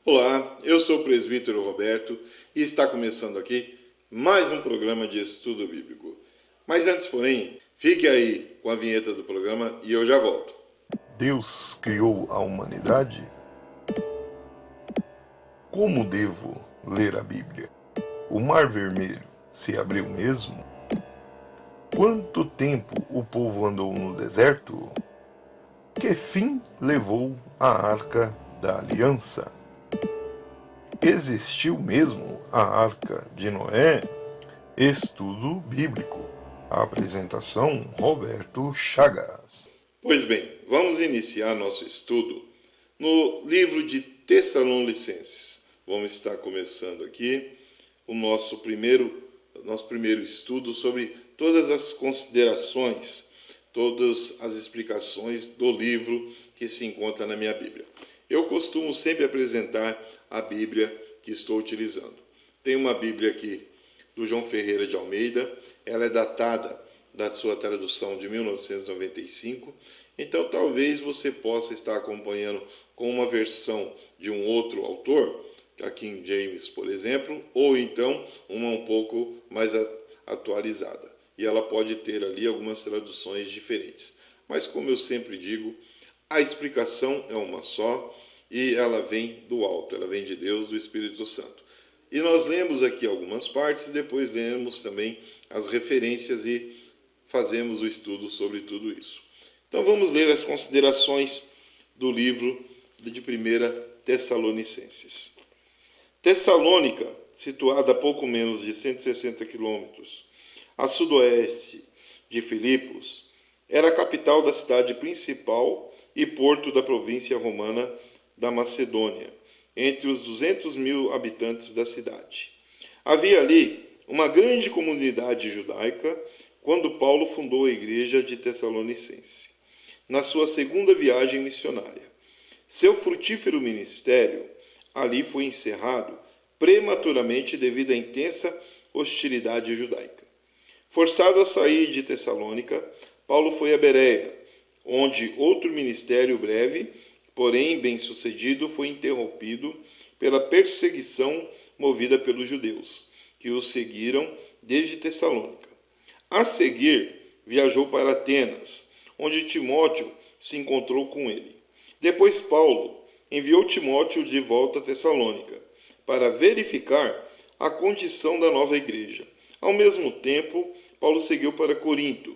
Olá, eu sou o presbítero Roberto e está começando aqui mais um programa de estudo bíblico. Mas antes, porém, fique aí com a vinheta do programa e eu já volto. Deus criou a humanidade? Como devo ler a Bíblia? O Mar Vermelho se abriu mesmo? Quanto tempo o povo andou no deserto? Que fim levou a Arca da Aliança? Existiu mesmo a Arca de Noé? Estudo Bíblico. A apresentação, Roberto Chagas. Pois bem, vamos iniciar nosso estudo no livro de Tessalonicenses. Vamos estar começando aqui o nosso primeiro estudo sobre todas as considerações, todas as explicações do livro que se encontra na minha Bíblia. Eu costumo sempre apresentar a Bíblia que estou utilizando. Tem uma Bíblia aqui do João Ferreira de Almeida, ela é datada da sua tradução de 1995, então talvez você possa estar acompanhando com uma versão de um outro autor, a King James, por exemplo, ou então uma um pouco mais atualizada. E ela pode ter ali algumas traduções diferentes. Mas como eu sempre digo, a explicação é uma só e ela vem do alto, ela vem de Deus, do Espírito Santo. E nós lemos aqui algumas partes e depois lemos também as referências e fazemos o estudo sobre tudo isso. Então vamos ler as considerações do livro de 1 Tessalonicenses. Tessalônica, situada a pouco menos de 160 quilômetros a sudoeste de Filipos, era a capital da cidade principal e porto da província romana da Macedônia, entre os 200.000 habitantes da cidade. Havia ali uma grande comunidade judaica quando Paulo fundou a igreja de Tessalonicense, na sua segunda viagem missionária. Seu frutífero ministério ali foi encerrado prematuramente devido à intensa hostilidade judaica. Forçado a sair de Tessalônica, Paulo foi a Bereia, onde outro ministério breve, porém bem-sucedido, foi interrompido pela perseguição movida pelos judeus, que o seguiram desde Tessalônica. A seguir, viajou para Atenas, onde Timóteo se encontrou com ele. Depois Paulo enviou Timóteo de volta a Tessalônica, para verificar a condição da nova igreja. Ao mesmo tempo, Paulo seguiu para Corinto.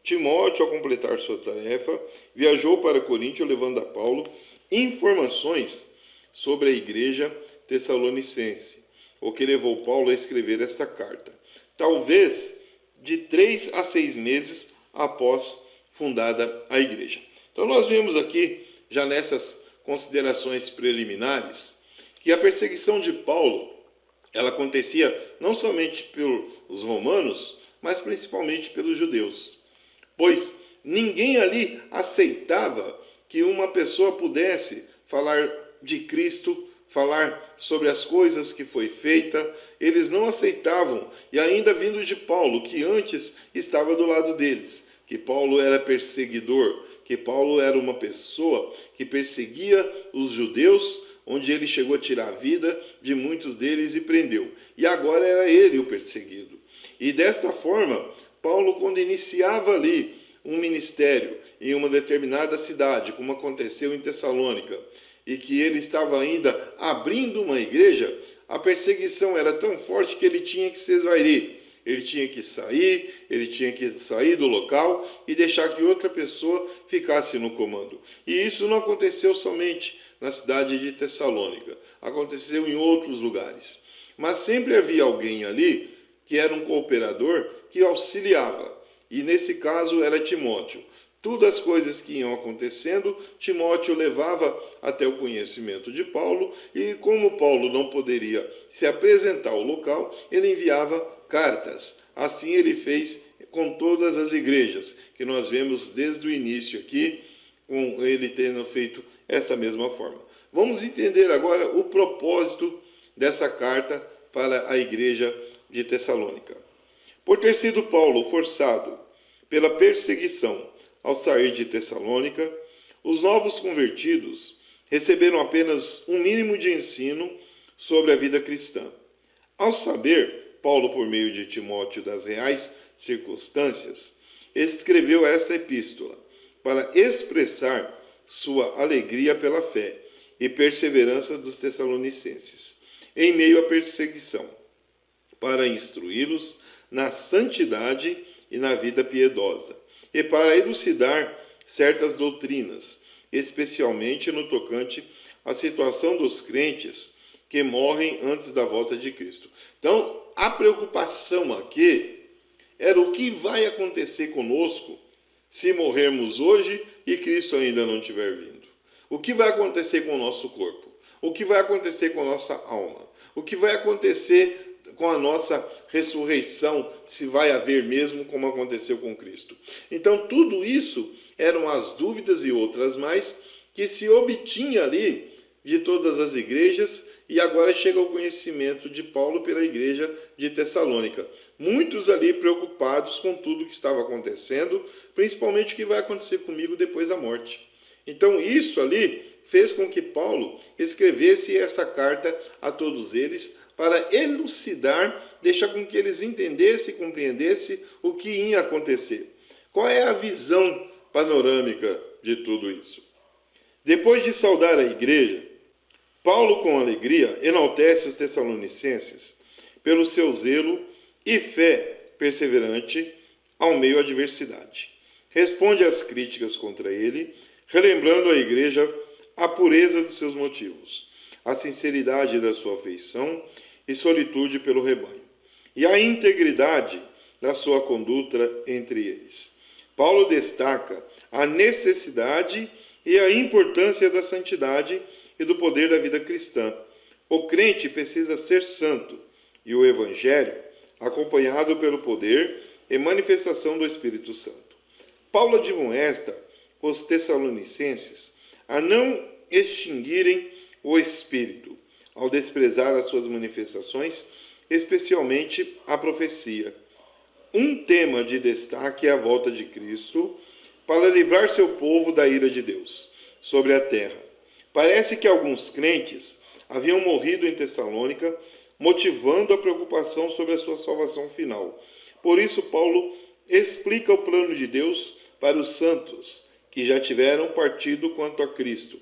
Timóteo, ao completar sua tarefa, viajou para Corinto, levando a Paulo informações sobre a igreja tessalonicense, o que levou Paulo a escrever esta carta, talvez de 3 a 6 meses após fundada a igreja. Então nós vemos aqui, já nessas considerações preliminares, que a perseguição de Paulo, ela acontecia não somente pelos romanos, mas principalmente pelos judeus. Pois ninguém ali aceitava que uma pessoa pudesse falar de Cristo, falar sobre as coisas que foi feita. Eles não aceitavam, e ainda vindo de Paulo, que antes estava do lado deles, que Paulo era perseguidor, que Paulo era uma pessoa que perseguia os judeus, onde ele chegou a tirar a vida de muitos deles e prendeu. E agora era ele o perseguido. E desta forma, Paulo, quando iniciava ali um ministério em uma determinada cidade, como aconteceu em Tessalônica, e que ele estava ainda abrindo uma igreja, a perseguição era tão forte que ele tinha que se esvairir. Ele tinha que sair do local e deixar que outra pessoa ficasse no comando. E isso não aconteceu somente na cidade de Tessalônica, aconteceu em outros lugares. Mas sempre havia alguém ali que era um cooperador que auxiliava, e nesse caso era Timóteo. Todas as coisas que iam acontecendo, Timóteo levava até o conhecimento de Paulo, e como Paulo não poderia se apresentar ao local, ele enviava cartas. Assim ele fez com todas as igrejas, que nós vemos desde o início aqui, com ele tendo feito essa mesma forma. Vamos entender agora o propósito dessa carta para a igreja de Tessalônica. Por ter sido Paulo forçado pela perseguição ao sair de Tessalônica, os novos convertidos receberam apenas um mínimo de ensino sobre a vida cristã. Ao saber, Paulo, por meio de Timóteo, das reais circunstâncias, escreveu esta epístola para expressar sua alegria pela fé e perseverança dos tessalonicenses, em meio à perseguição, para instruí-los na santidade e na vida piedosa, e para elucidar certas doutrinas, especialmente no tocante à situação dos crentes que morrem antes da volta de Cristo. Então, a preocupação aqui era o que vai acontecer conosco se morrermos hoje e Cristo ainda não estiver vindo. O que vai acontecer com o nosso corpo? O que vai acontecer com a nossa alma? O que vai acontecer com a nossa ressurreição, se vai haver mesmo como aconteceu com Cristo? Então, tudo isso eram as dúvidas e outras mais que se obtinha ali de todas as igrejas, e agora chega ao conhecimento de Paulo pela igreja de Tessalônica. Muitos ali preocupados com tudo que estava acontecendo, principalmente o que vai acontecer comigo depois da morte. Então isso ali fez com que Paulo escrevesse essa carta a todos eles para elucidar, deixar com que eles entendessem e compreendessem o que ia acontecer. Qual é a visão panorâmica de tudo isso? Depois de saudar a igreja, Paulo, com alegria, enaltece os tessalonicenses pelo seu zelo e fé perseverante ao meio à adversidade. Responde às críticas contra ele, relembrando à igreja a pureza dos seus motivos, a sinceridade da sua afeição e solitude pelo rebanho, e a integridade da sua conduta entre eles. Paulo destaca a necessidade e a importância da santidade e do poder da vida cristã. O crente precisa ser santo, e o Evangelho, acompanhado pelo poder e manifestação do Espírito Santo. Paulo admoesta os tessalonicenses a não extinguirem o Espírito, ao desprezar as suas manifestações, especialmente a profecia. Um tema de destaque é a volta de Cristo para livrar seu povo da ira de Deus sobre a terra. Parece que alguns crentes haviam morrido em Tessalônica, motivando a preocupação sobre a sua salvação final. Por isso, Paulo explica o plano de Deus para os santos, que já tiveram partido quanto a Cristo,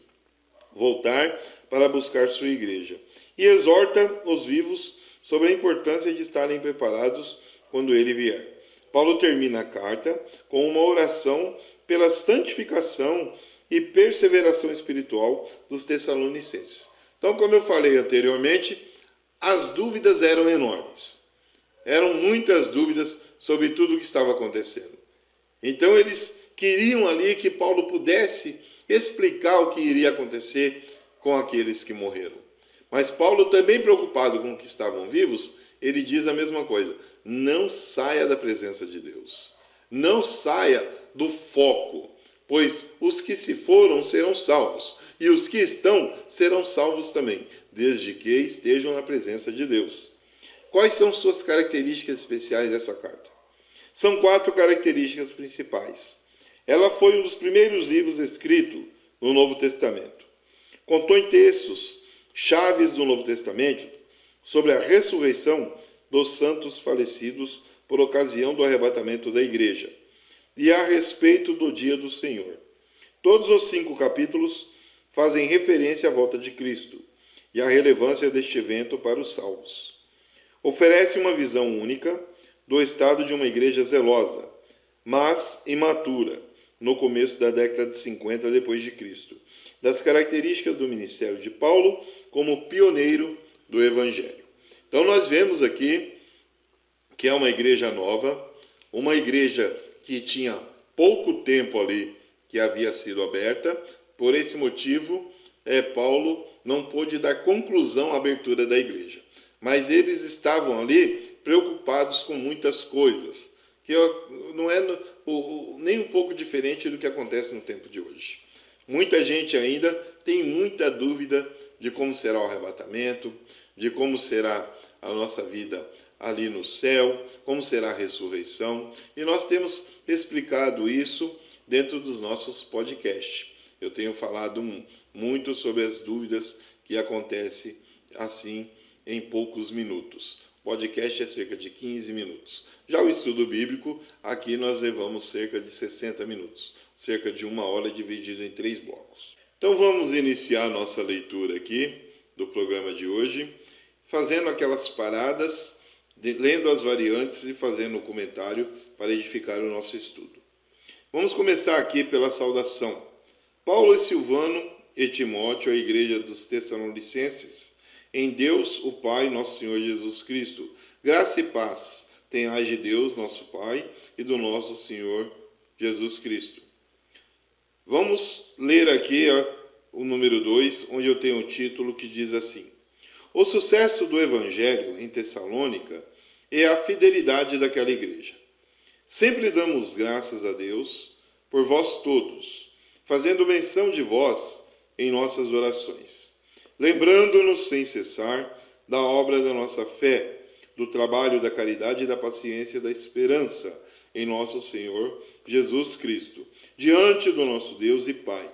voltar para buscar sua igreja. E exorta os vivos sobre a importância de estarem preparados quando ele vier. Paulo termina a carta com uma oração pela santificação e perseveração espiritual dos tessalonicenses. Então, como eu falei anteriormente, as dúvidas eram enormes. Eram muitas dúvidas sobre tudo o que estava acontecendo. Então, eles queriam ali que Paulo pudesse explicar o que iria acontecer com aqueles que morreram. Mas Paulo, também preocupado com os que estavam vivos, ele diz a mesma coisa: não saia da presença de Deus. Não saia do foco. Pois os que se foram serão salvos, e os que estão serão salvos também, desde que estejam na presença de Deus. Quais são suas características especiais dessa carta? São 4 características principais. Ela foi um dos primeiros livros escritos no Novo Testamento. Contém textos chaves do Novo Testamento sobre a ressurreição dos santos falecidos por ocasião do arrebatamento da igreja, e a respeito do dia do Senhor. Todos os 5 capítulos fazem referência à volta de Cristo e à relevância deste evento para os salvos. Oferece uma visão única do estado de uma igreja zelosa, mas imatura, no começo da década de 50 depois de Cristo, das características do ministério de Paulo como pioneiro do Evangelho. Então nós vemos aqui que é uma igreja nova, uma igreja que tinha pouco tempo ali que havia sido aberta. Por esse motivo, Paulo não pôde dar conclusão à abertura da igreja. Mas eles estavam ali preocupados com muitas coisas, que não é nem um pouco diferente do que acontece no tempo de hoje. Muita gente ainda tem muita dúvida de como será o arrebatamento, de como será a nossa vida ali no céu, como será a ressurreição, e nós temos explicado isso dentro dos nossos podcasts. Eu tenho falado muito sobre as dúvidas que acontecem assim em poucos minutos. O podcast é cerca de 15 minutos. Já o estudo bíblico, aqui nós levamos cerca de 60 minutos, cerca de 1 hora dividido em 3 blocos. Então vamos iniciar a nossa leitura aqui do programa de hoje, fazendo aquelas paradas, lendo as variantes e fazendo um comentário para edificar o nosso estudo. Vamos começar aqui pela saudação. Paulo e Silvano e Timóteo, a igreja dos Tessalonicenses, em Deus, o Pai, nosso Senhor Jesus Cristo, graça e paz tenhais de Deus, nosso Pai, e do nosso Senhor Jesus Cristo. Vamos ler aqui o número 2, onde eu tenho um título que diz assim: O sucesso do Evangelho em Tessalônica é a fidelidade daquela igreja. Sempre damos graças a Deus por vós todos, fazendo menção de vós em nossas orações, lembrando-nos sem cessar da obra da nossa fé, do trabalho da caridade e da paciência da esperança em nosso Senhor Jesus Cristo, diante do nosso Deus e Pai,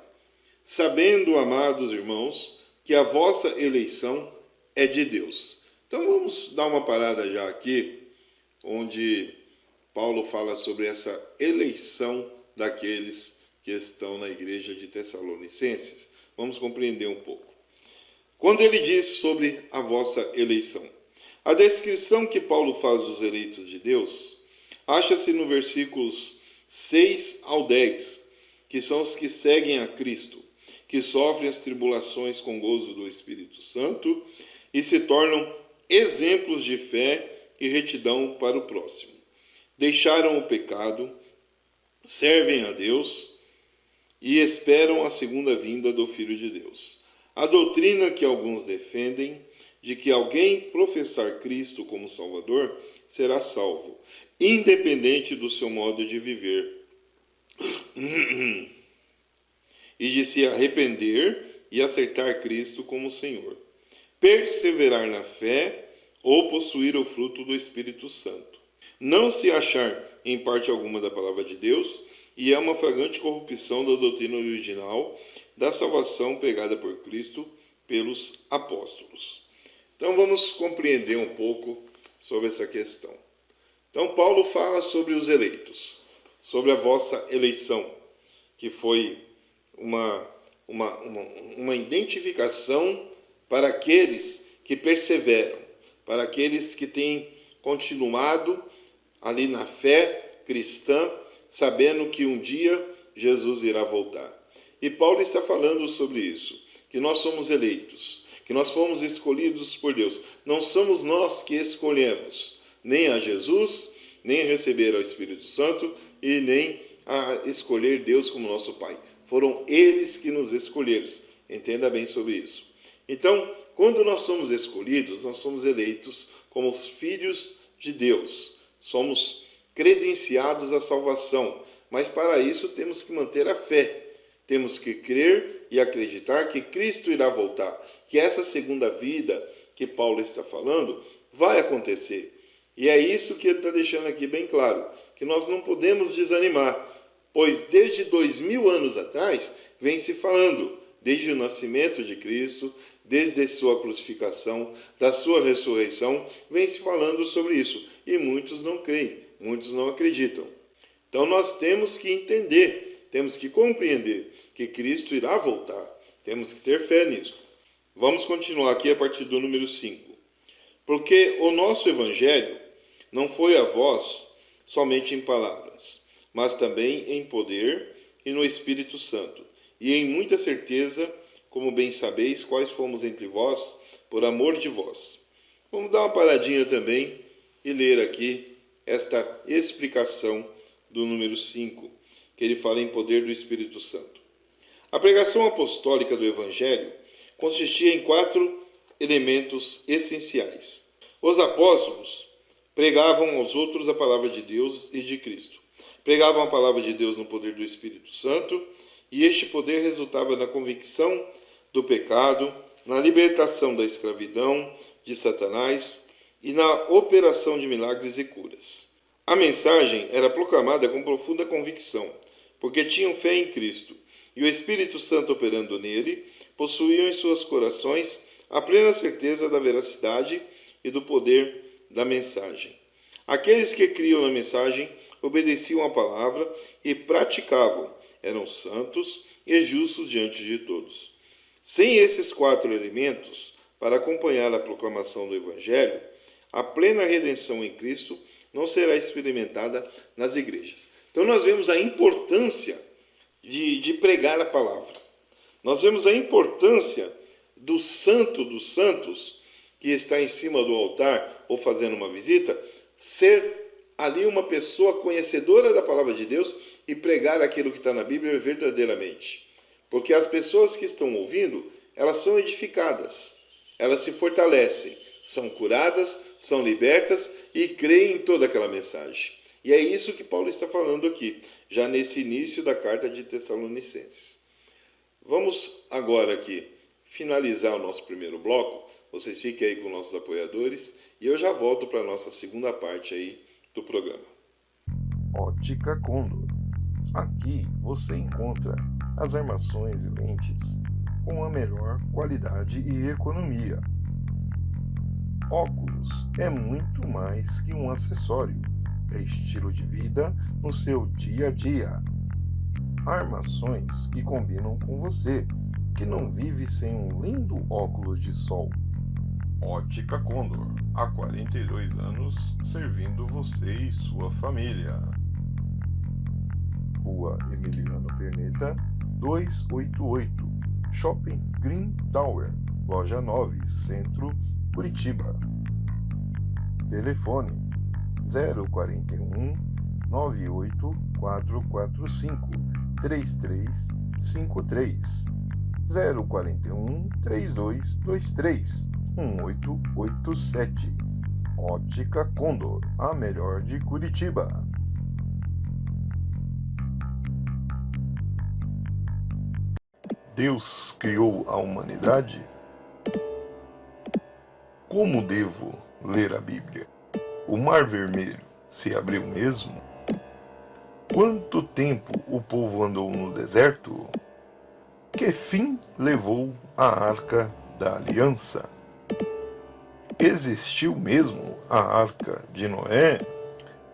sabendo, amados irmãos, que a vossa eleição é de Deus. Então vamos dar uma parada já aqui, onde Paulo fala sobre essa eleição daqueles que estão na igreja de Tessalonicenses. Vamos compreender um pouco. Quando ele diz sobre a vossa eleição, a descrição que Paulo faz dos eleitos de Deus acha-se no versículos 6 ao 10, que são os que seguem a Cristo, que sofrem as tribulações com gozo do Espírito Santo e se tornam exemplos de fé e retidão para o próximo. Deixaram o pecado, servem a Deus e esperam a segunda vinda do Filho de Deus. A doutrina que alguns defendem, de que alguém professar Cristo como Salvador, será salvo, independente do seu modo de viver, e de se arrepender e aceitar Cristo como Senhor, perseverar na fé ou possuir o fruto do Espírito Santo, não se achar em parte alguma da palavra de Deus, e é uma flagrante corrupção da doutrina original da salvação pregada por Cristo pelos apóstolos. Então vamos compreender um pouco sobre essa questão. Então Paulo fala sobre os eleitos, sobre a vossa eleição, que foi uma identificação para aqueles que perseveram, para aqueles que têm continuado ali na fé cristã, sabendo que um dia Jesus irá voltar. E Paulo está falando sobre isso, que nós somos eleitos, que nós fomos escolhidos por Deus. Não somos nós que escolhemos nem a Jesus, nem a receber ao Espírito Santo e nem a escolher Deus como nosso Pai. Foram eles que nos escolheram. Entenda bem sobre isso. Então, quando nós somos escolhidos, nós somos eleitos como os filhos de Deus. Somos credenciados à salvação. Mas para isso temos que manter a fé. Temos que crer e acreditar que Cristo irá voltar, que essa segunda vida que Paulo está falando vai acontecer. E é isso que ele está deixando aqui bem claro, que nós não podemos desanimar, pois desde 2000 anos atrás vem se falando, desde o nascimento de Cristo, desde a sua crucificação, da sua ressurreição, vem se falando sobre isso. E muitos não creem, muitos não acreditam. Então nós temos que entender, temos que compreender que Cristo irá voltar. Temos que ter fé nisso. Vamos continuar aqui a partir do número 5. Porque o nosso Evangelho não foi a vós somente em palavras, mas também em poder e no Espírito Santo, e em muita certeza, como bem sabeis, quais fomos entre vós, por amor de vós. Vamos dar uma paradinha também e ler aqui esta explicação do número 5, que ele fala em poder do Espírito Santo. A pregação apostólica do Evangelho consistia em 4 elementos essenciais. Os apóstolos pregavam aos outros a palavra de Deus e de Cristo. Pregavam a palavra de Deus no poder do Espírito Santo, e este poder resultava na convicção do pecado, na libertação da escravidão de Satanás e na operação de milagres e curas. A mensagem era proclamada com profunda convicção, porque tinham fé em Cristo e o Espírito Santo operando nele, possuíam em seus corações a plena certeza da veracidade e do poder da mensagem. Aqueles que criam na mensagem obedeciam à palavra e praticavam, eram santos e justos diante de todos. Sem esses 4 elementos, para acompanhar a proclamação do Evangelho, a plena redenção em Cristo não será experimentada nas igrejas. Então nós vemos a importância de pregar a palavra. Nós vemos a importância do santo dos santos, que está em cima do altar ou fazendo uma visita, ser ali uma pessoa conhecedora da palavra de Deus e pregar aquilo que está na Bíblia verdadeiramente. Porque as pessoas que estão ouvindo, elas são edificadas, elas se fortalecem, são curadas, são libertas e creem em toda aquela mensagem. E é isso que Paulo está falando aqui, já nesse início da carta de Tessalonicenses. Vamos agora aqui finalizar o nosso primeiro bloco. Vocês fiquem aí com nossos apoiadores e eu já volto para a nossa segunda parte aí do programa. Ótica Condor. Aqui você encontra as armações e lentes com a melhor qualidade e economia. Óculos é muito mais que um acessório, é estilo de vida no seu dia a dia. Armações que combinam com você, que não vive sem um lindo óculos de sol. Ótica Condor, há 42 anos servindo você e sua família. Rua Emiliano Perneta, 288, Shopping Green Tower, Loja 9, Centro, Curitiba. Telefone 041 98445 3353 041 3223 1887. Ótica Condor, a melhor de Curitiba. Deus criou a humanidade? Como devo ler a Bíblia? O Mar Vermelho se abriu mesmo? Quanto tempo o povo andou no deserto? Que fim levou a Arca da Aliança? Existiu mesmo a Arca de Noé?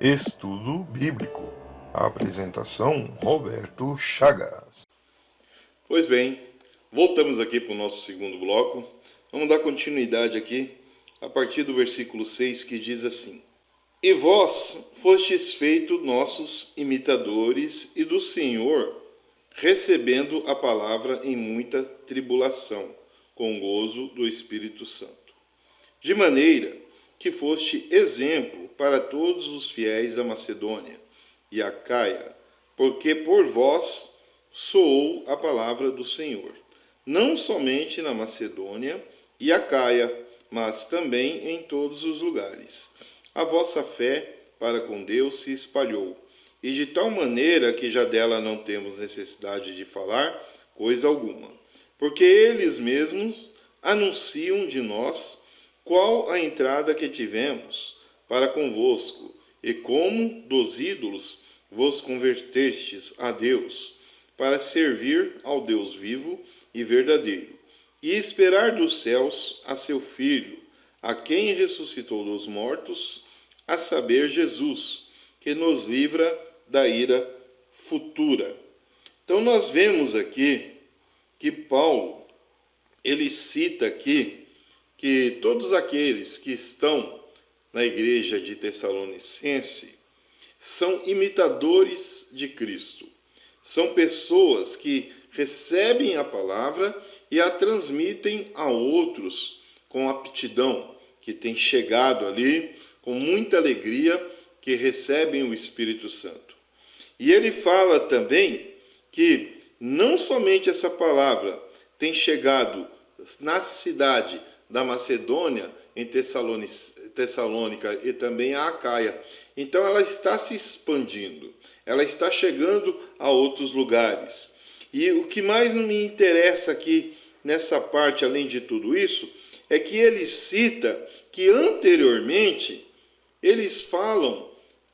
Estudo Bíblico. A apresentação, Roberto Chagas. Pois bem, voltamos aqui para o nosso segundo bloco. Vamos dar continuidade aqui a partir do versículo 6, que diz assim: E vós fostes feitos nossos imitadores e do Senhor, recebendo a palavra em muita tribulação, com gozo do Espírito Santo. De maneira que foste exemplo para todos os fiéis da Macedônia e Acaia, porque por vós soou a palavra do Senhor, não somente na Macedônia e Acaia, mas também em todos os lugares. A vossa fé para com Deus se espalhou, e de tal maneira que já dela não temos necessidade de falar coisa alguma, porque eles mesmos anunciam de nós qual a entrada que tivemos para convosco, e como dos ídolos vos convertestes a Deus, para servir ao Deus vivo e verdadeiro, e esperar dos céus a seu Filho, a quem ressuscitou dos mortos, a saber, Jesus, que nos livra da ira futura. Então nós vemos aqui que Paulo, ele cita aqui que todos aqueles que estão na igreja de Tessalonicense são imitadores de Cristo. São pessoas que recebem a palavra e a transmitem a outros com aptidão, que têm chegado ali com muita alegria, que recebem o Espírito Santo. E ele fala também que não somente essa palavra tem chegado na cidade da Macedônia, em Tessalônica e também a Acaia. Então ela está se expandindo, ela está chegando a outros lugares. E o que mais me interessa aqui nessa parte, além de tudo isso, é que ele cita que anteriormente eles falam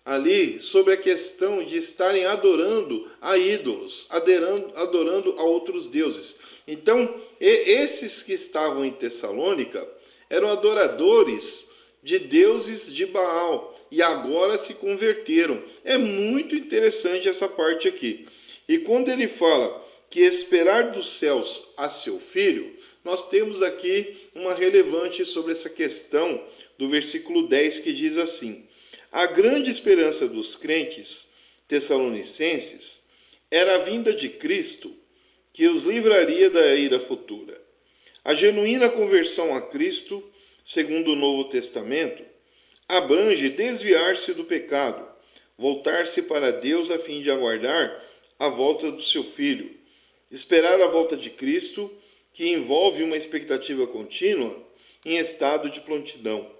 ali sobre a questão de estarem adorando a ídolos, adorando a outros deuses. Então, esses que estavam em Tessalônica eram adoradores de deuses de Baal e agora se converteram. É muito interessante essa parte aqui. E quando ele fala que esperar dos céus a seu filho, nós temos aqui uma relevante sobre essa questão do versículo 10 que diz assim: a grande esperança dos crentes tessalonicenses era a vinda de Cristo, que os livraria da ira futura. A genuína conversão a Cristo, segundo o Novo Testamento, abrange desviar-se do pecado, voltar-se para Deus a fim de aguardar a volta do seu Filho, esperar a volta de Cristo, que envolve uma expectativa contínua em estado de prontidão.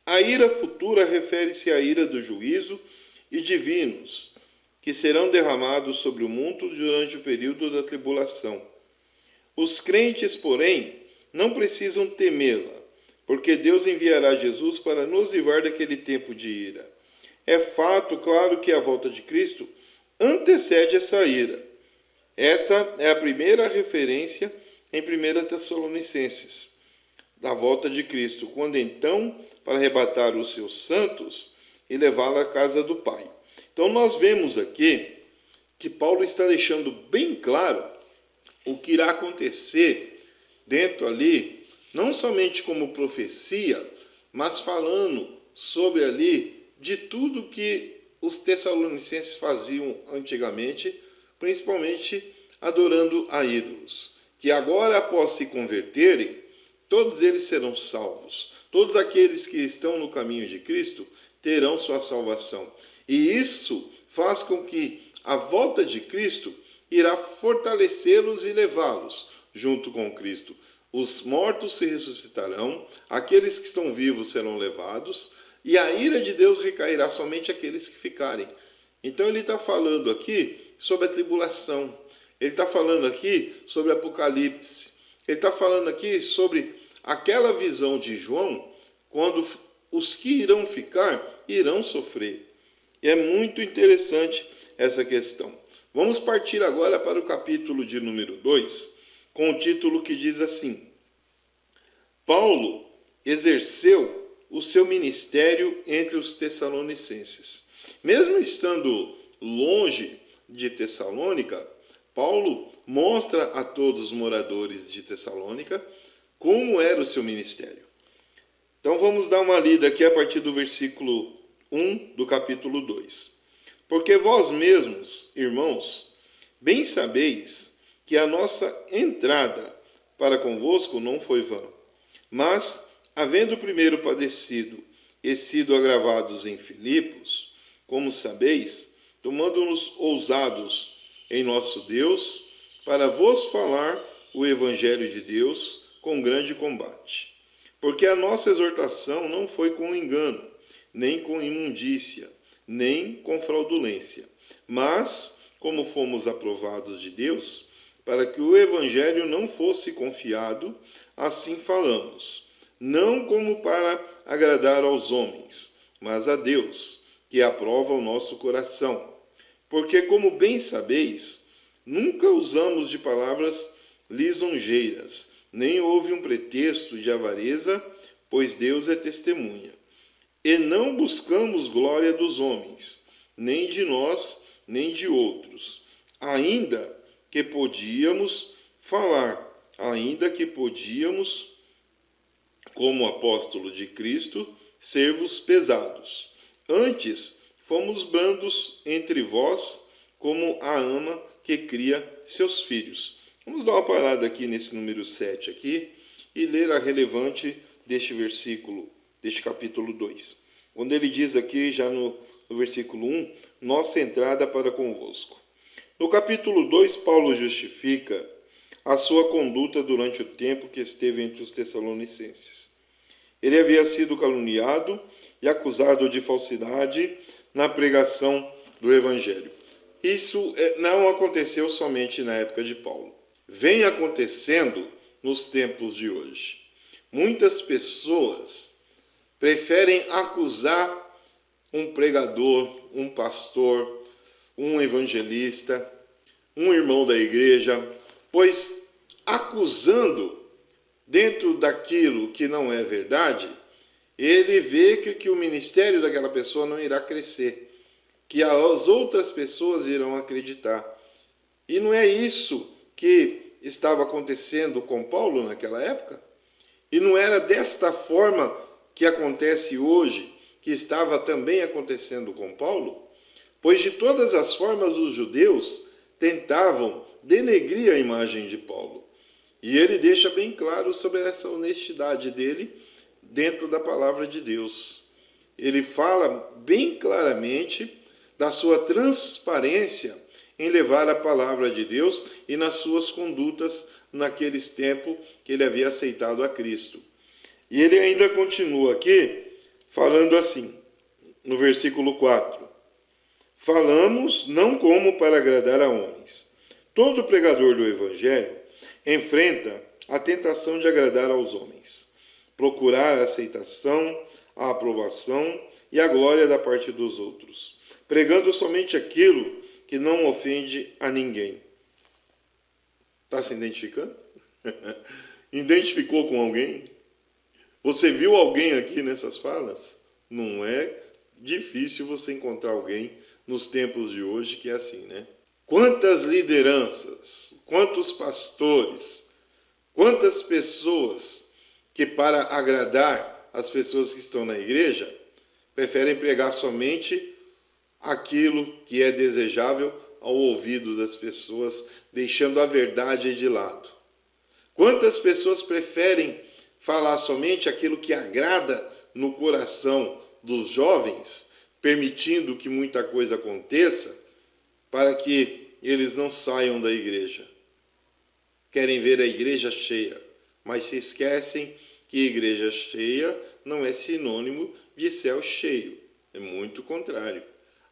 A ira futura refere-se à ira do juízo e divinos, que serão derramados sobre o mundo durante o período da tribulação. Os crentes, porém, não precisam temê-la, porque Deus enviará Jesus para nos livrar daquele tempo de ira. É fato, claro, que a volta de Cristo antecede essa ira. Essa é a primeira referência em 1 Tessalonicenses, da volta de Cristo, quando então, para arrebatar os seus santos e levá-la à casa do Pai. Então nós vemos aqui que Paulo está deixando bem claro o que irá acontecer dentro ali, não somente como profecia, mas falando sobre ali de tudo que os tessalonicenses faziam antigamente, principalmente adorando a ídolos, que agora, após se converterem, todos eles serão salvos. Todos aqueles que estão no caminho de Cristo terão sua salvação. E isso faz com que a volta de Cristo irá fortalecê-los e levá-los junto com Cristo. Os mortos se ressuscitarão, aqueles que estão vivos serão levados, e a ira de Deus recairá somente aqueles que ficarem. Então ele está falando aqui sobre a tribulação, ele está falando aqui sobre Apocalipse, ele está falando aqui sobre aquela visão de João, quando os que irão ficar, irão sofrer. E é muito interessante essa questão. Vamos partir agora para o capítulo de número 2, com o título que diz assim: Paulo exerceu o seu ministério entre os tessalonicenses. Mesmo estando longe de Tessalônica, Paulo mostra a todos os moradores de Tessalônica como era o seu ministério. Então vamos dar uma lida aqui a partir do versículo 1 do capítulo 2. Porque vós mesmos, irmãos, bem sabeis que a nossa entrada para convosco não foi vã, mas, havendo primeiro padecido e sido agravados em Filipos, como sabeis, tomando-nos ousados em nosso Deus, para vos falar o Evangelho de Deus com grande combate. Porque a nossa exortação não foi com engano, nem com imundícia, nem com fraudulência, mas, como fomos aprovados de Deus, para que o Evangelho não fosse confiado, assim falamos, não como para agradar aos homens, mas a Deus, que aprova o nosso coração. Porque, como bem sabeis, nunca usamos de palavras lisonjeiras, nem houve um pretexto de avareza, pois Deus é testemunha. E não buscamos glória dos homens, nem de nós, nem de outros, ainda que podíamos falar, ainda que podíamos, como apóstolo de Cristo, ser-vos pesados. Antes, fomos brandos entre vós, como a ama que cria seus filhos. Vamos dar uma parada aqui nesse número 7 aqui e ler a relevante deste versículo, deste capítulo 2. Quando ele diz aqui, já no versículo 1, nossa entrada para convosco. No capítulo 2, Paulo justifica a sua conduta durante o tempo que esteve entre os tessalonicenses. Ele havia sido caluniado e acusado de falsidade na pregação do Evangelho. Isso não aconteceu somente na época de Paulo. Vem acontecendo nos tempos de hoje. Muitas pessoas preferem acusar um pregador, um pastor, um evangelista, um irmão da igreja, pois acusando dentro daquilo que não é verdade, ele vê que o ministério daquela pessoa não irá crescer, que as outras pessoas irão acreditar. E não é isso que estava acontecendo com Paulo naquela época? E não era desta forma que acontece hoje, que estava também acontecendo com Paulo? Pois de todas as formas os judeus tentavam denegrir a imagem de Paulo. E ele deixa bem claro sobre essa honestidade dele dentro da palavra de Deus. Ele fala bem claramente da sua transparência em levar a palavra de Deus e nas suas condutas naqueles tempos que ele havia aceitado a Cristo. E ele ainda continua aqui falando assim, no versículo 4. Falamos não como para agradar a homens. Todo pregador do Evangelho enfrenta a tentação de agradar aos homens, procurar a aceitação, a aprovação e a glória da parte dos outros, pregando somente aquilo que não ofende a ninguém. Está se identificando? Identificou com alguém? Você viu alguém aqui nessas falas? Não é difícil você encontrar alguém nos tempos de hoje que é assim, né? Quantas lideranças, quantos pastores, quantas pessoas que para agradar as pessoas que estão na igreja preferem pregar somente aquilo que é desejável ao ouvido das pessoas, deixando a verdade de lado. Quantas pessoas preferem falar somente aquilo que agrada no coração dos jovens, permitindo que muita coisa aconteça, para que eles não saiam da igreja. Querem ver a igreja cheia, mas se esquecem que igreja cheia não é sinônimo de céu cheio. É muito contrário.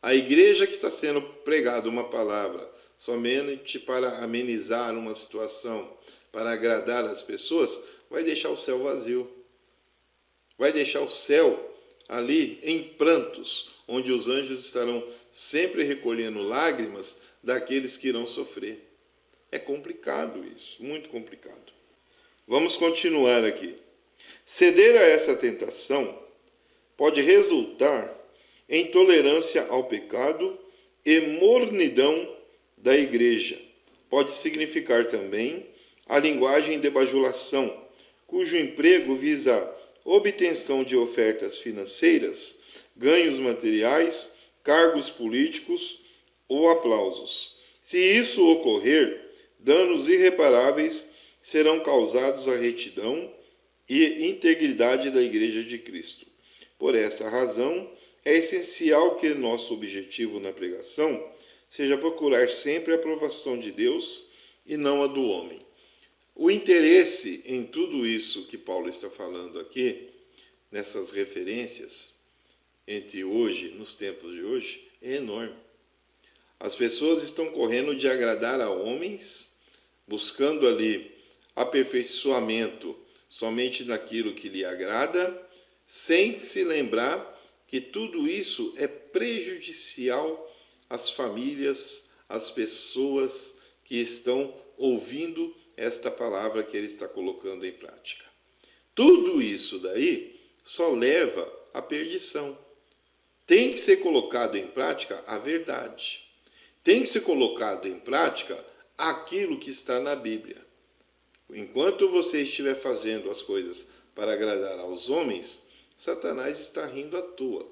A igreja que está sendo pregada uma palavra somente para amenizar uma situação, para agradar as pessoas, vai deixar o céu vazio. Vai deixar o céu ali em prantos, onde os anjos estarão sempre recolhendo lágrimas daqueles que irão sofrer. É complicado isso, muito complicado. Vamos continuar aqui. Ceder a essa tentação pode resultar em tolerância ao pecado e mornidão da igreja. Pode significar também a linguagem de bajulação, cujo emprego visa obtenção de ofertas financeiras, ganhos materiais, cargos políticos ou aplausos. Se isso ocorrer, danos irreparáveis serão causados à retidão e integridade da Igreja de Cristo. Por essa razão, é essencial que nosso objetivo na pregação seja procurar sempre a aprovação de Deus e não a do homem. O interesse em tudo isso que Paulo está falando aqui, nessas referências, entre hoje, nos tempos de hoje, é enorme. As pessoas estão correndo de agradar a homens, buscando ali aperfeiçoamento somente naquilo que lhe agrada, sem se lembrar que tudo isso é prejudicial às famílias, às pessoas que estão ouvindo esta palavra que ele está colocando em prática. Tudo isso daí só leva à perdição. Tem que ser colocado em prática a verdade. Tem que ser colocado em prática aquilo que está na Bíblia. Enquanto você estiver fazendo as coisas para agradar aos homens, Satanás está rindo à toa.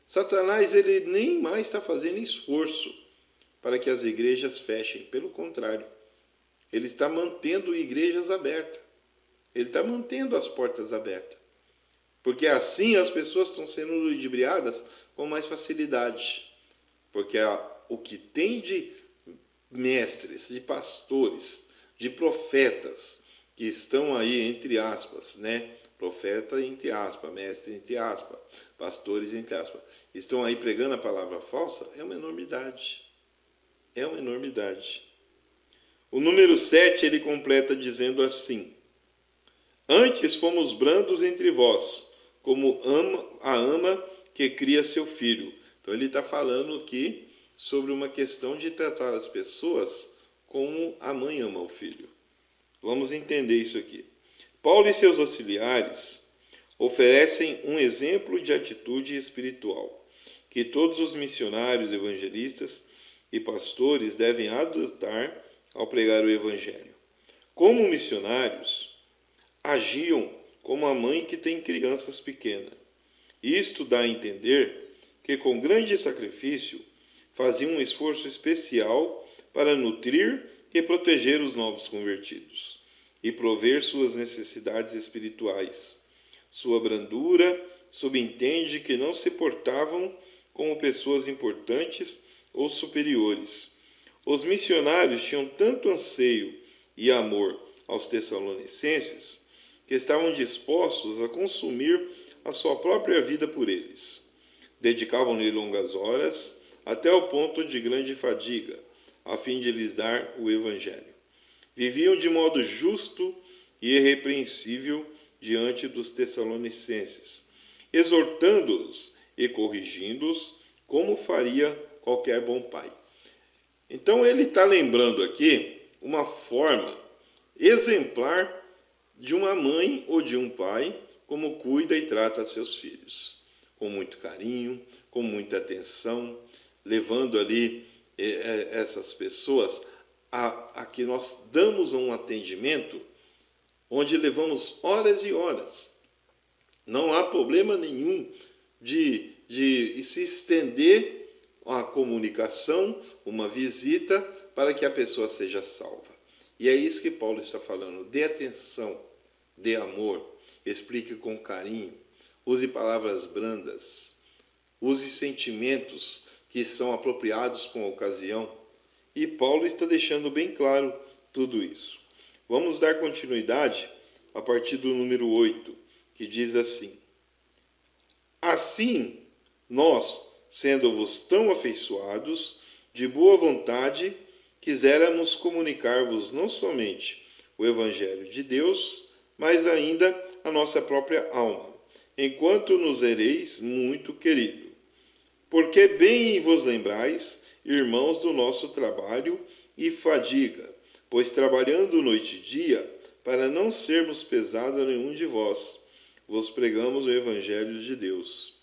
Satanás ele nem mais está fazendo esforço para que as igrejas fechem. Pelo contrário, ele está mantendo igrejas abertas. Ele está mantendo as portas abertas. Porque assim as pessoas estão sendo ludibriadas com mais facilidade. Porque o que tem de mestres, de pastores, de profetas, que estão aí entre aspas, né? Profeta entre aspas, mestre entre aspas, pastores entre aspas, estão aí pregando a palavra falsa, é uma enormidade. É uma enormidade. O número 7 ele completa dizendo assim: Antes fomos brandos entre vós, como a ama que cria seu filho. Então ele está falando aqui sobre uma questão de tratar as pessoas como a mãe ama o filho. Vamos entender isso aqui. Paulo e seus auxiliares oferecem um exemplo de atitude espiritual que todos os missionários, evangelistas e pastores devem adotar ao pregar o evangelho. Como missionários, agiam como a mãe que tem crianças pequenas. Isto dá a entender que, com grande sacrifício, faziam um esforço especial para nutrir e proteger os novos convertidos e prover suas necessidades espirituais. Sua brandura subentende que não se portavam como pessoas importantes ou superiores. Os missionários tinham tanto anseio e amor aos Tessalonicenses que estavam dispostos a consumir a sua própria vida por eles. Dedicavam-lhe longas horas, até o ponto de grande fadiga, a fim de lhes dar o Evangelho. Viviam de modo justo e irrepreensível diante dos Tessalonicenses, exortando-os e corrigindo-os, como faria qualquer bom pai. Então ele está lembrando aqui uma forma exemplar de uma mãe ou de um pai, como cuida e trata seus filhos, com muito carinho, com muita atenção, levando ali essas pessoas a que nós damos um atendimento onde levamos horas e horas. Não há problema nenhum de se estender a comunicação, uma visita, para que a pessoa seja salva. E é isso que Paulo está falando. Dê atenção, dê amor, explique com carinho, use palavras brandas, use sentimentos que são apropriados com a ocasião. E Paulo está deixando bem claro tudo isso. Vamos dar continuidade a partir do número 8, que diz assim: Assim, nós, sendo-vos tão afeiçoados, de boa vontade, quiséramos comunicar-vos não somente o Evangelho de Deus, mas ainda a nossa própria alma, enquanto nos ereis muito querido. Porque bem vos lembrais, irmãos, do nosso trabalho e fadiga, pois trabalhando noite e dia, para não sermos pesado a nenhum de vós, vos pregamos o Evangelho de Deus.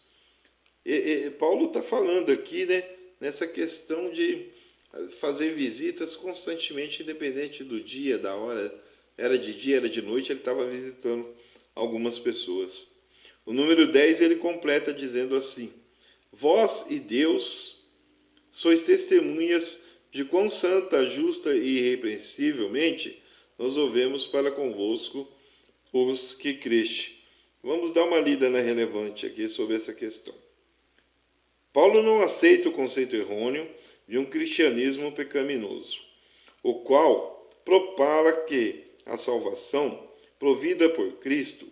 Paulo está falando aqui, né, nessa questão de fazer visitas constantemente, independente do dia, da hora, era de dia, era de noite, ele estava visitando algumas pessoas. O número 10 ele completa dizendo assim: Vós e Deus sois testemunhas de quão santa, justa e irrepreensivelmente nós ouvemos para convosco os que creste. Vamos dar uma lida na relevante aqui sobre essa questão. Paulo não aceita o conceito errôneo de um cristianismo pecaminoso, o qual propala que a salvação provida por Cristo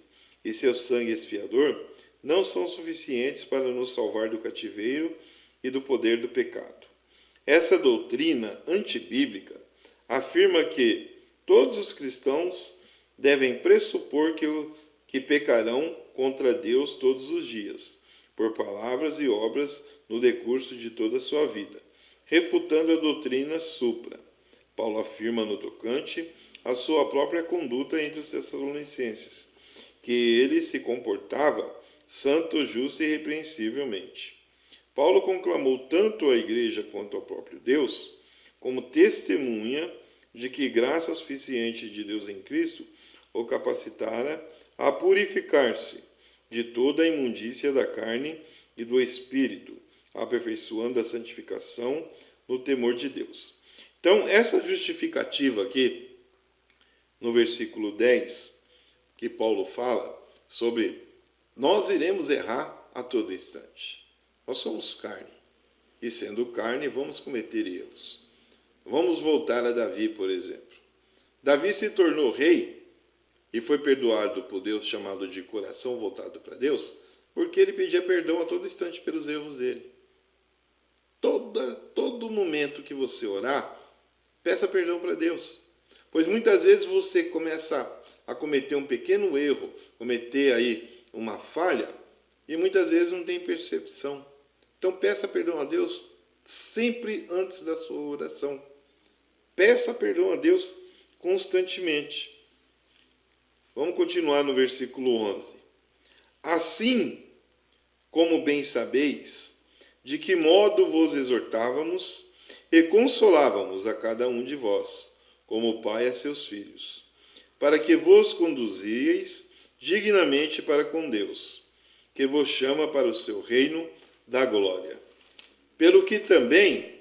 e seu sangue expiador não são suficientes para nos salvar do cativeiro e do poder do pecado. Essa doutrina antibíblica afirma que todos os cristãos devem pressupor que pecarão contra Deus todos os dias, por palavras e obras no decurso de toda a sua vida, refutando a doutrina supra. Paulo afirma no tocante a sua própria conduta entre os Tessalonicenses, que ele se comportava santo, justo e irrepreensivelmente. Paulo conclamou tanto a igreja quanto ao próprio Deus como testemunha de que graça suficiente de Deus em Cristo o capacitara a purificar-se de toda a imundícia da carne e do espírito, aperfeiçoando a santificação no temor de Deus. Então, essa justificativa aqui, no versículo 10, que Paulo fala sobre nós iremos errar a todo instante. Nós somos carne, e sendo carne, vamos cometer erros. Vamos voltar a Davi, por exemplo. Davi se tornou rei e foi perdoado por Deus, chamado de coração voltado para Deus, porque ele pedia perdão a todo instante pelos erros dele. Todo momento que você orar, peça perdão para Deus. Pois muitas vezes você começa a cometer um pequeno erro, cometer aí uma falha, e muitas vezes não tem percepção. Então peça perdão a Deus sempre antes da sua oração. Peça perdão a Deus constantemente. Vamos continuar no versículo 11. Assim como bem sabeis, de que modo vos exortávamos e consolávamos a cada um de vós, como pai a seus filhos, para que vos conduzieis dignamente para com Deus, que vos chama para o seu reino da glória. Pelo que também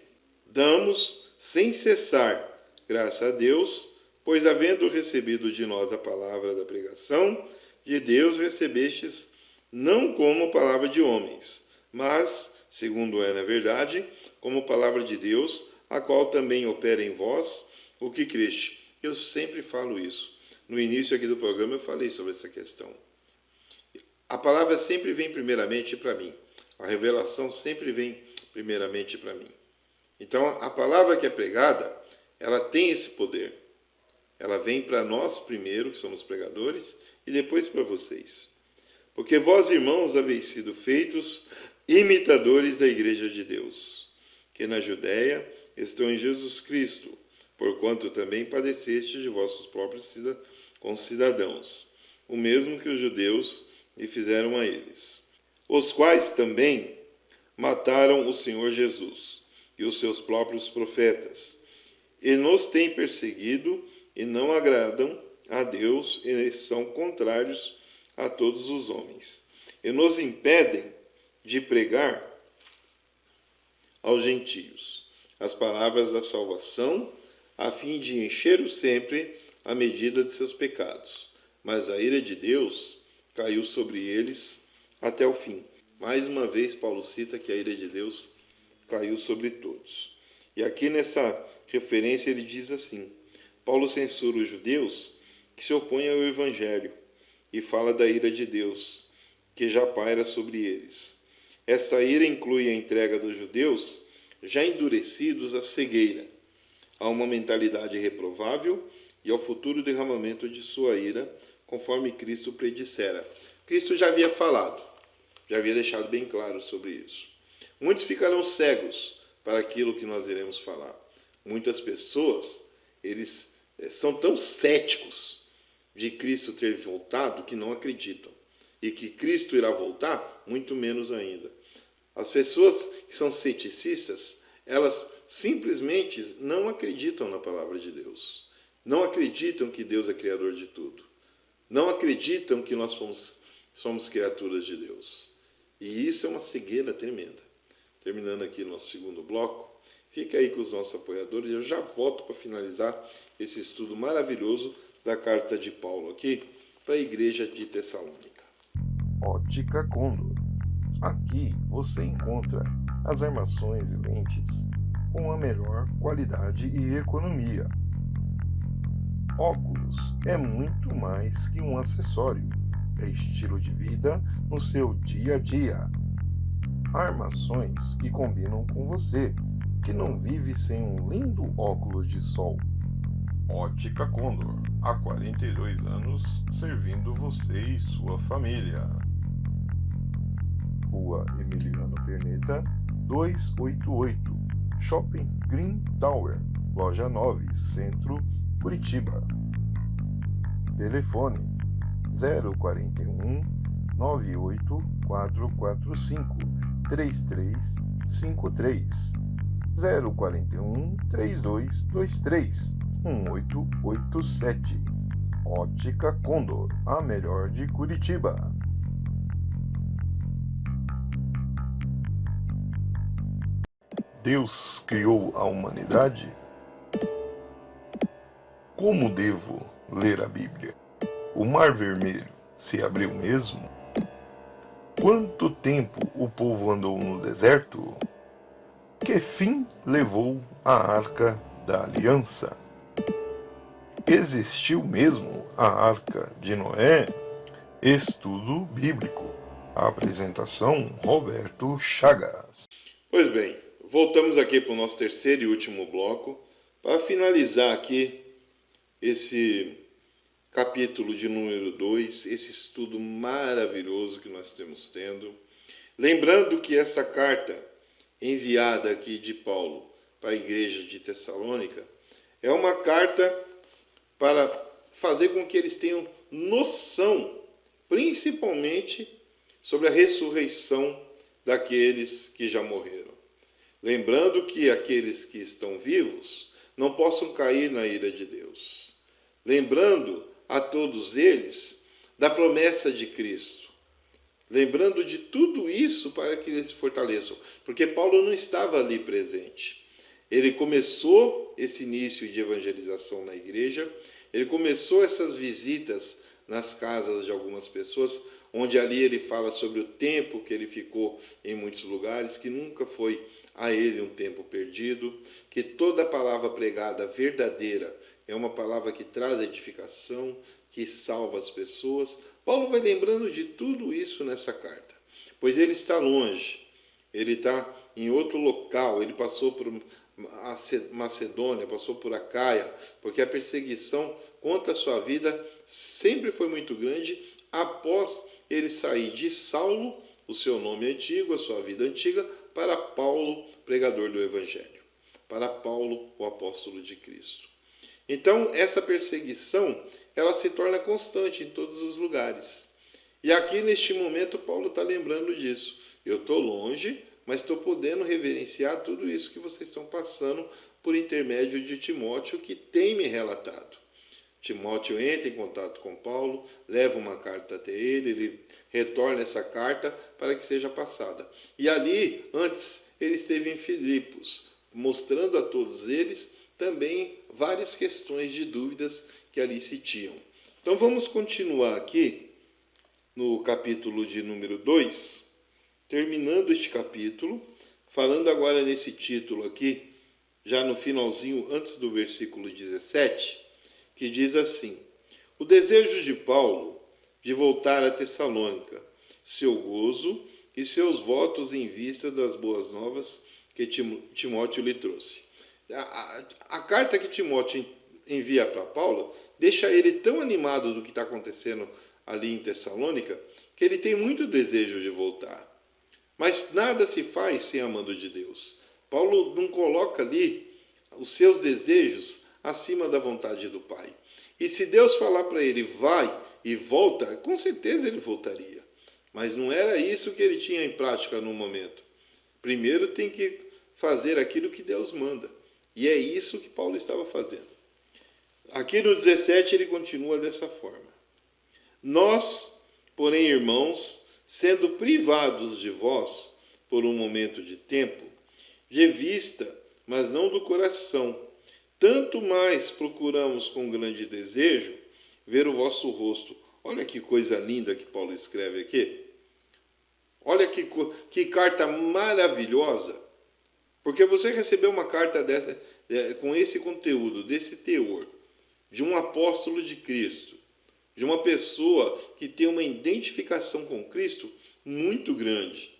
damos sem cessar graças a Deus, pois havendo recebido de nós a palavra da pregação de Deus, recebestes não como palavra de homens, mas, segundo é na verdade, como palavra de Deus, a qual também opera em vós o que creste. Eu sempre falo isso. No início aqui do programa eu falei sobre essa questão. A palavra sempre vem primeiramente para mim. A revelação sempre vem primeiramente para mim. Então, a palavra que é pregada, ela tem esse poder. Ela vem para nós primeiro, que somos pregadores, e depois para vocês. Porque vós, irmãos, haveis sido feitos imitadores da igreja de Deus, que na Judéia estão em Jesus Cristo, porquanto também padeceste de vossos próprios concidadãos, o mesmo que os judeus lhe fizeram a eles, os quais também mataram o Senhor Jesus e os seus próprios profetas, e nos têm perseguido e não agradam a Deus e são contrários a todos os homens, e nos impedem de pregar aos gentios as palavras da salvação, a fim de encher sempre a medida de seus pecados. Mas a ira de Deus caiu sobre eles até o fim. Mais uma vez, Paulo cita que a ira de Deus caiu sobre todos. E aqui nessa referência ele diz assim: Paulo censura os judeus que se opõem ao Evangelho e fala da ira de Deus, que já paira sobre eles. Essa ira inclui a entrega dos judeus já endurecidos à cegueira, a uma mentalidade reprovável e ao futuro derramamento de sua ira, conforme Cristo predissera. Cristo já havia falado, já havia deixado bem claro sobre isso. Muitos ficarão cegos para aquilo que nós iremos falar. Muitas pessoas, eles são tão céticos de Cristo ter voltado que não acreditam. E que Cristo irá voltar, muito menos ainda. As pessoas que são ceticistas, elas simplesmente não acreditam na palavra de Deus. Não acreditam que Deus é criador de tudo. Não acreditam que nós somos criaturas de Deus. E isso é uma cegueira tremenda. Terminando aqui o nosso segundo bloco, fica aí com os nossos apoiadores. Eu já volto para finalizar esse estudo maravilhoso da carta de Paulo aqui para a igreja de Tessalônica. Ótica Condor. Aqui você encontra as armações e lentes com a melhor qualidade e economia. Óculos é muito mais que um acessório, é estilo de vida no seu dia a dia. Armações que combinam com você, que não vive sem um lindo óculos de sol. Ótica Condor, há 42 anos servindo você e sua família. Rua Emiliano Perneta, 288, Shopping Green Tower, Loja 9, Centro, Curitiba. Telefone 041 98445 3353 041 3223 1887. Ótica Condor, a melhor de Curitiba. Deus criou a humanidade? Como devo ler a Bíblia? O Mar Vermelho se abriu mesmo? Quanto tempo o povo andou no deserto? Que fim levou a Arca da Aliança? Existiu mesmo a Arca de Noé? Estudo Bíblico. A apresentação, Roberto Chagas. Pois bem, voltamos aqui para o nosso terceiro e último bloco para finalizar aqui esse capítulo de número 2, esse estudo maravilhoso que nós estamos tendo. Lembrando que essa carta enviada aqui de Paulo para a igreja de Tessalônica é uma carta para fazer com que eles tenham noção, principalmente sobre a ressurreição daqueles que já morreram. Lembrando que aqueles que estão vivos não possam cair na ira de Deus. Lembrando a todos eles da promessa de Cristo. Lembrando de tudo isso para que eles se fortaleçam. Porque Paulo não estava ali presente. Ele começou esse início de evangelização na igreja, ele começou essas visitas nas casas de algumas pessoas, onde ali ele fala sobre o tempo que ele ficou em muitos lugares, que nunca foi a ele um tempo perdido, que toda palavra pregada verdadeira é uma palavra que traz edificação, que salva as pessoas. Paulo vai lembrando de tudo isso nessa carta, pois ele está longe, ele está em outro local, ele passou por Macedônia, passou por Acaia, porque a perseguição contra a sua vida sempre foi muito grande após ele sair de Saulo, o seu nome antigo, a sua vida antiga, para Paulo, pregador do Evangelho, para Paulo, o apóstolo de Cristo. Então, essa perseguição, ela se torna constante em todos os lugares. E aqui, neste momento, Paulo está lembrando disso. Eu estou longe, mas estou podendo reverenciar tudo isso que vocês estão passando por intermédio de Timóteo, que tem me relatado. Timóteo entra em contato com Paulo, leva uma carta até ele retorna essa carta para que seja passada. E ali, antes, ele esteve em Filipos, mostrando a todos eles também várias questões de dúvidas que ali se tinham. Então vamos continuar aqui no capítulo de número 2, terminando este capítulo, falando agora nesse título aqui, já no finalzinho, antes do versículo 17, que diz assim: o desejo de Paulo de voltar a Tessalônica, seu gozo e seus votos em vista das boas novas que Timóteo lhe trouxe. A carta que Timóteo envia para Paulo deixa ele tão animado do que está acontecendo ali em Tessalônica, que ele tem muito desejo de voltar. Mas nada se faz sem a mando de Deus. Paulo não coloca ali os seus desejos acima da vontade do Pai. E se Deus falar para ele, vai e volta, com certeza ele voltaria. Mas não era isso que ele tinha em prática no momento. Primeiro tem que fazer aquilo que Deus manda. E é isso que Paulo estava fazendo. Aqui no 17 ele continua dessa forma. Nós, porém, irmãos, sendo privados de vós por um momento de tempo, de vista, mas não do coração, tanto mais procuramos com grande desejo ver o vosso rosto. Olha que coisa linda que Paulo escreve aqui. Olha que carta maravilhosa. Porque você recebeu uma carta dessa, com esse conteúdo, desse teor, de um apóstolo de Cristo, de uma pessoa que tem uma identificação com Cristo muito grande.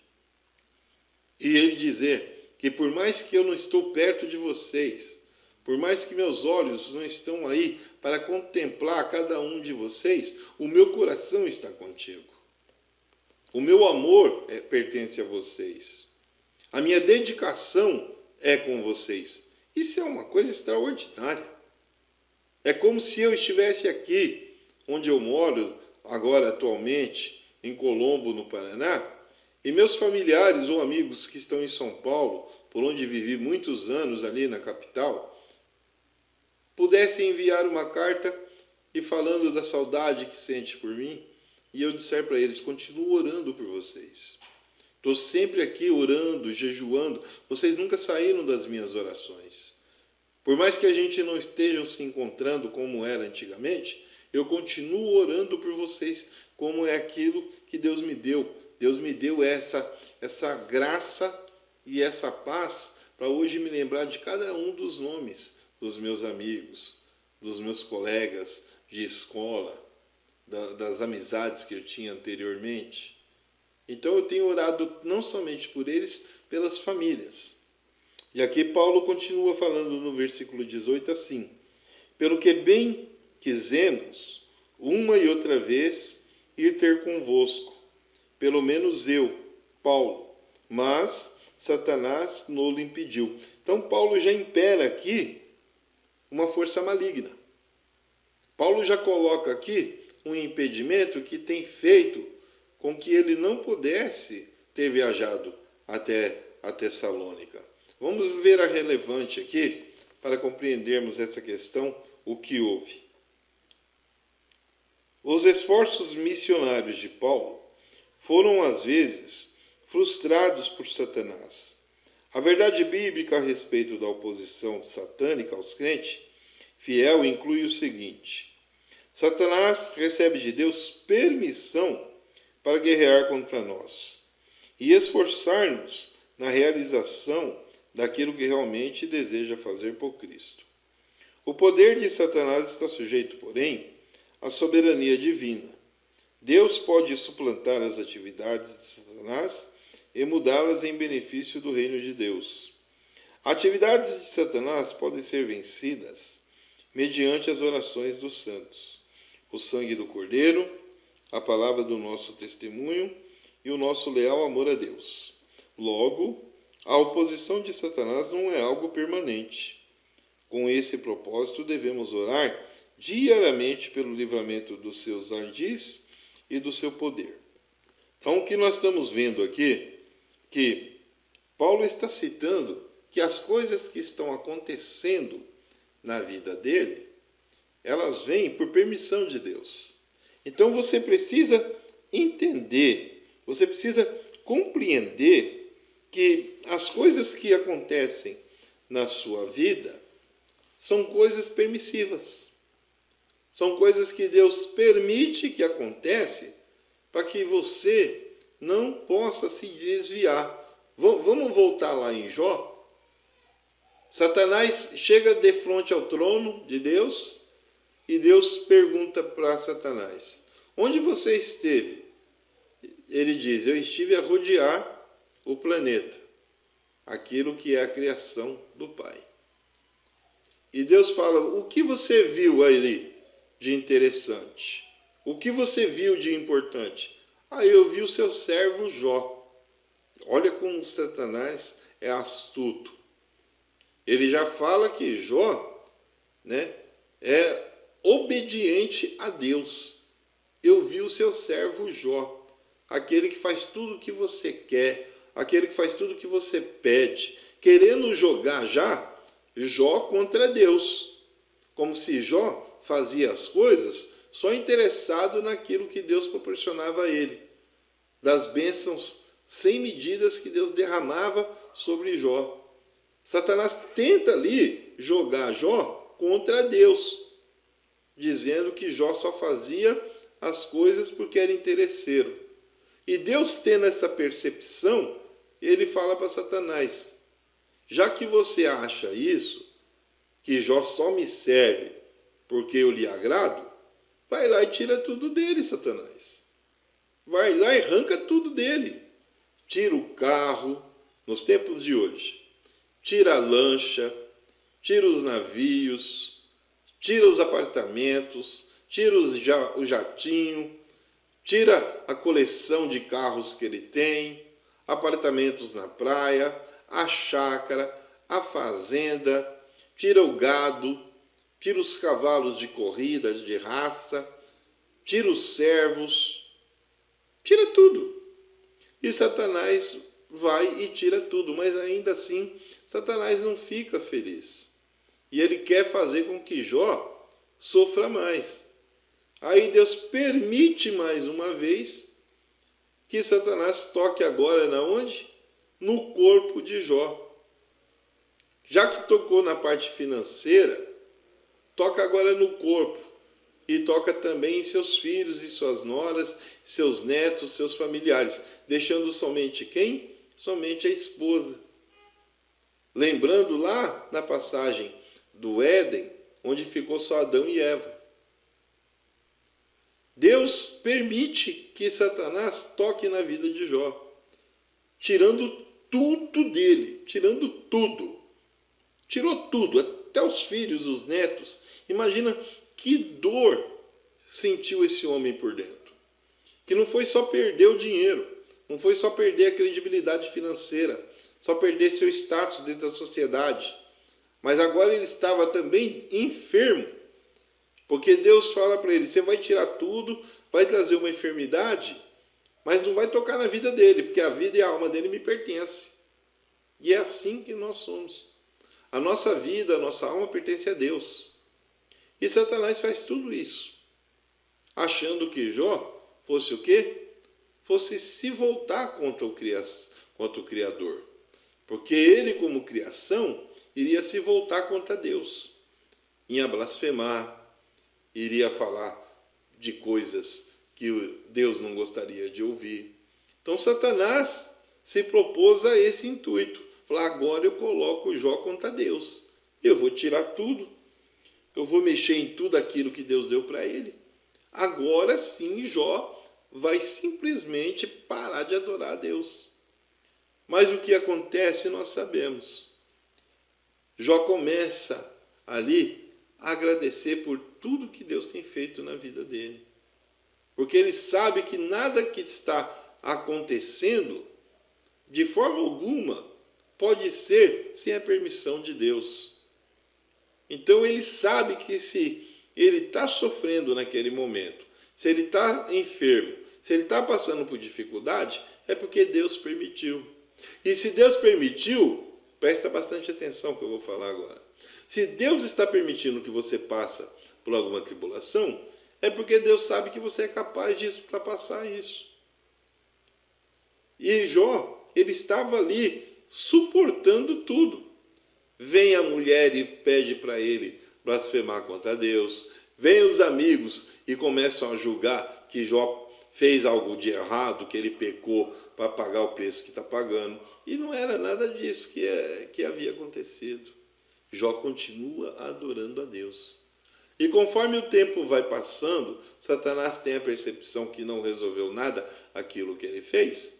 E ele dizer que por mais que eu não estou perto de vocês, por mais que meus olhos não estão aí para contemplar cada um de vocês, o meu coração está contigo. O meu amor pertence a vocês. A minha dedicação é com vocês. Isso é uma coisa extraordinária. É como se eu estivesse aqui, onde eu moro agora atualmente, em Colombo, no Paraná, e meus familiares ou amigos que estão em São Paulo, por onde vivi muitos anos ali na capital, pudessem enviar uma carta e falando da saudade que sente por mim, e eu disser para eles, continuo orando por vocês. Estou sempre aqui orando, jejuando. Vocês nunca saíram das minhas orações. Por mais que a gente não esteja se encontrando como era antigamente, eu continuo orando por vocês, como é aquilo que Deus me deu. Deus me deu essa graça e essa paz para hoje me lembrar de cada um dos nomes dos meus amigos, dos meus colegas de escola, das amizades que eu tinha anteriormente. Então eu tenho orado não somente por eles, pelas famílias. E aqui Paulo continua falando no versículo 18 assim: pelo que bem quisemos uma e outra vez ir ter convosco, pelo menos eu, Paulo, mas Satanás não impediu. Então Paulo já impera aqui uma força maligna. Paulo já coloca aqui um impedimento que tem feito com que ele não pudesse ter viajado até a Tessalônica. Vamos ver a relevante aqui para compreendermos essa questão, o que houve. Os esforços missionários de Paulo foram, às vezes, frustrados por Satanás. A verdade bíblica a respeito da oposição satânica aos crentes fiel inclui o seguinte: Satanás recebe de Deus permissão para guerrear contra nós e esforçar-nos na realização daquilo que realmente deseja fazer por Cristo. O poder de Satanás está sujeito, porém, à soberania divina. Deus pode suplantar as atividades de Satanás e mudá-las em benefício do reino de Deus. Atividades de Satanás podem ser vencidas mediante as orações dos santos, o sangue do Cordeiro, a palavra do nosso testemunho e o nosso leal amor a Deus. Logo, a oposição de Satanás não é algo permanente. Com esse propósito, devemos orar diariamente pelo livramento dos seus ardis e do seu poder. Então, o que nós estamos vendo aqui, que Paulo está citando que as coisas que estão acontecendo na vida dele, elas vêm por permissão de Deus. Então, você precisa entender, você precisa compreender que as coisas que acontecem na sua vida são coisas permissivas. São coisas que Deus permite que aconteçam para que você não possa se desviar. Vamos voltar lá em Jó? Satanás chega de frente ao trono de Deus e Deus pergunta para Satanás: onde você esteve? Ele diz: eu estive a rodear o planeta, aquilo que é a criação do Pai. E Deus fala: o que você viu ali de interessante? O que você viu de importante? Eu vi o seu servo Jó. Olha como Satanás é astuto. Ele já fala que Jó, é obediente a Deus. Eu vi o seu servo Jó, aquele que faz tudo o que você quer, aquele que faz tudo o que você pede, querendo jogar já Jó contra Deus, como se Jó fazia as coisas só interessado naquilo que Deus proporcionava a ele, das bênçãos sem medidas que Deus derramava sobre Jó. Satanás tenta ali jogar Jó contra Deus, dizendo que Jó só fazia as coisas porque era interesseiro. E Deus, tendo essa percepção, ele fala para Satanás: já que você acha isso, que Jó só me serve porque eu lhe agrado, vai lá e tira tudo dele, Satanás. Vai lá e arranca tudo dele. Tira o carro, nos tempos de hoje. Tira a lancha, tira os navios, tira os apartamentos, tira o jatinho, tira a coleção de carros que ele tem, apartamentos na praia, a chácara, a fazenda, tira o gado, tira os cavalos de corrida, de raça, tira os servos, tira tudo. E Satanás vai e tira tudo, mas ainda assim Satanás não fica feliz. E ele quer fazer com que Jó sofra mais. Aí Deus permite mais uma vez que Satanás toque agora na onde? No corpo de Jó. Já que tocou na parte financeira, toca agora no corpo. E toca também em seus filhos e suas noras, seus netos, seus familiares. Deixando somente quem? Somente a esposa. Lembrando lá na passagem do Éden, onde ficou só Adão e Eva. Deus permite que Satanás toque na vida de Jó, tirando tudo dele, tirando tudo. Tirou tudo, até os filhos, os netos. Imagina que dor sentiu esse homem por dentro. Que não foi só perder o dinheiro, não foi só perder a credibilidade financeira, só perder seu status dentro da sociedade, mas agora ele estava também enfermo, porque Deus fala para ele, você vai tirar tudo, vai trazer uma enfermidade, mas não vai tocar na vida dele, porque a vida e a alma dele me pertencem. E é assim que nós somos. A nossa vida, a nossa alma pertence a Deus. E Satanás faz tudo isso, achando que Jó fosse o quê? Fosse se voltar contra o Criador. Porque ele, como criação, iria se voltar contra Deus. Ia blasfemar, iria falar de coisas que Deus não gostaria de ouvir. Então Satanás se propôs a esse intuito. Falar, agora eu coloco Jó contra Deus. Eu vou tirar tudo. Eu vou mexer em tudo aquilo que Deus deu para ele. Agora sim Jó vai simplesmente parar de adorar a Deus. Mas o que acontece nós sabemos. Jó começa ali a agradecer por tudo que Deus tem feito na vida dele. Porque ele sabe que nada que está acontecendo, de forma alguma, pode ser sem a permissão de Deus. Então ele sabe que se ele está sofrendo naquele momento, se ele está enfermo, se ele está passando por dificuldade, é porque Deus permitiu. E se Deus permitiu, presta bastante atenção que eu vou falar agora. Se Deus está permitindo que você passe por alguma tribulação, é porque Deus sabe que você é capaz de ultrapassar isso. E Jó, ele estava ali suportando tudo. Vem a mulher e pede para ele blasfemar contra Deus. Vem os amigos e começam a julgar que Jó fez algo de errado, que ele pecou para pagar o preço que está pagando. E não era nada disso que havia acontecido. Jó continua adorando a Deus. E conforme o tempo vai passando, Satanás tem a percepção que não resolveu nada aquilo que ele fez.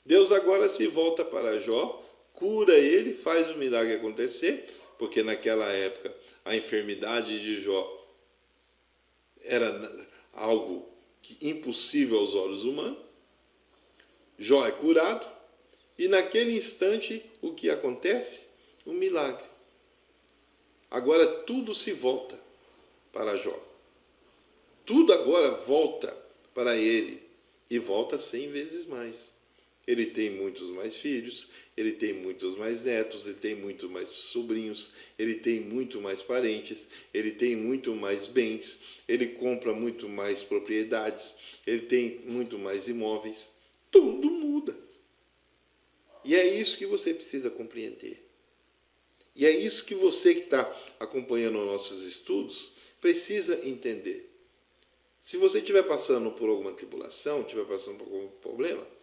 Deus agora se volta para Jó, cura ele, faz o milagre acontecer, porque naquela época a enfermidade de Jó era algo impossível aos olhos humanos. Jó é curado, e naquele instante o que acontece? Um milagre. Agora tudo se volta para Jó. Tudo agora volta para ele, e volta 100 vezes mais. Ele tem muitos mais filhos, ele tem muitos mais netos, ele tem muito mais sobrinhos, ele tem muito mais parentes, ele tem muito mais bens, ele compra muito mais propriedades, ele tem muito mais imóveis. Tudo muda. E é isso que você precisa compreender. E é isso que você que está acompanhando nossos estudos precisa entender. Se você estiver passando por alguma tribulação, estiver passando por algum problema,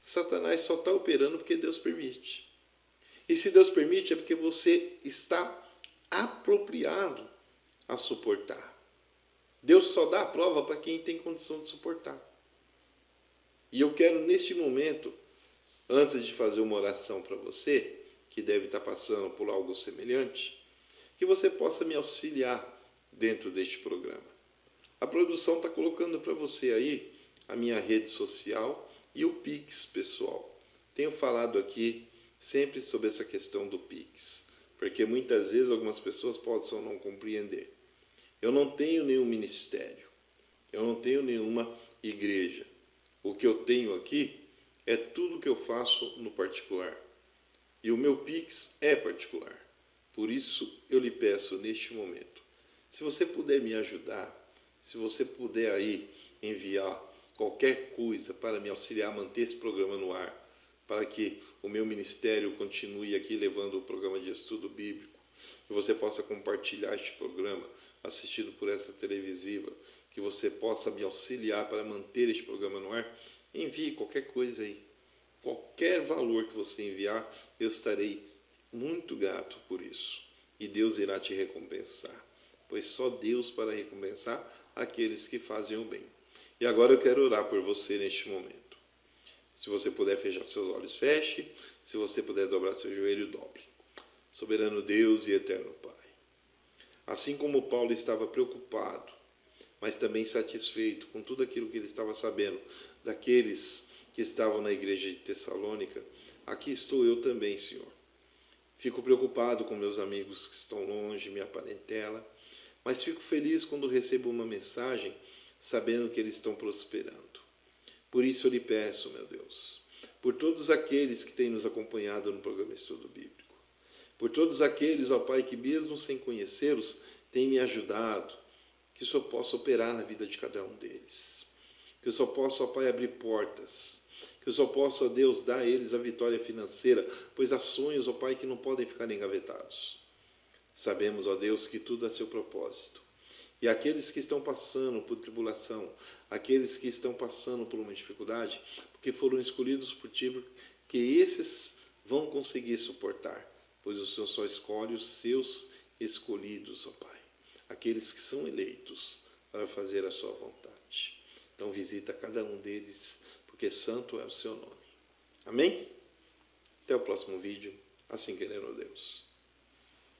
Satanás só está operando porque Deus permite. E se Deus permite é porque você está apropriado a suportar. Deus só dá a prova para quem tem condição de suportar. E eu quero neste momento, antes de fazer uma oração para você, que deve estar passando por algo semelhante, que você possa me auxiliar dentro deste programa. A produção está colocando para você aí a minha rede social e o Pix, pessoal. Tenho falado aqui sempre sobre essa questão do Pix, porque muitas vezes algumas pessoas possam não compreender. Eu não tenho nenhum ministério, eu não tenho nenhuma igreja. O que eu tenho aqui é tudo que eu faço no particular. E o meu Pix é particular. Por isso eu lhe peço neste momento, se você puder me ajudar, se você puder aí enviar qualquer coisa para me auxiliar a manter esse programa no ar, para que o meu ministério continue aqui levando o programa de estudo bíblico, que você possa compartilhar este programa assistido por essa televisiva, que você possa me auxiliar para manter este programa no ar, envie qualquer coisa aí. Qualquer valor que você enviar, eu estarei muito grato por isso. E Deus irá te recompensar, pois só Deus para recompensar aqueles que fazem o bem. E agora eu quero orar por você neste momento. Se você puder fechar seus olhos, feche. Se você puder dobrar seu joelho, dobre. Soberano Deus e eterno Pai. Assim como Paulo estava preocupado mas também satisfeito com tudo aquilo que ele estava sabendo daqueles que estavam na igreja de Tessalônica. Aqui estou eu também, Senhor. Fico preocupado com meus amigos que estão longe, minha parentela, mas fico feliz quando recebo uma mensagem sabendo que eles estão prosperando. Por isso eu lhe peço, meu Deus, por todos aqueles que têm nos acompanhado no programa Estudo Bíblico, por todos aqueles, ó Pai, que mesmo sem conhecê-los, têm me ajudado, que o Senhor possa operar na vida de cada um deles. Que o Senhor possa, ó Pai, abrir portas. Que o Senhor possa, ó Deus, dar a eles a vitória financeira, pois há sonhos, ó Pai, que não podem ficar engavetados. Sabemos, ó Deus, que tudo a seu propósito. E aqueles que estão passando por tribulação, aqueles que estão passando por uma dificuldade, porque foram escolhidos por Ti, que esses vão conseguir suportar, pois o Senhor só escolhe os seus escolhidos, ó Pai, aqueles que são eleitos para fazer a sua vontade. Então visita cada um deles, porque santo é o seu nome. Amém? Até o próximo vídeo, assim querendo Deus.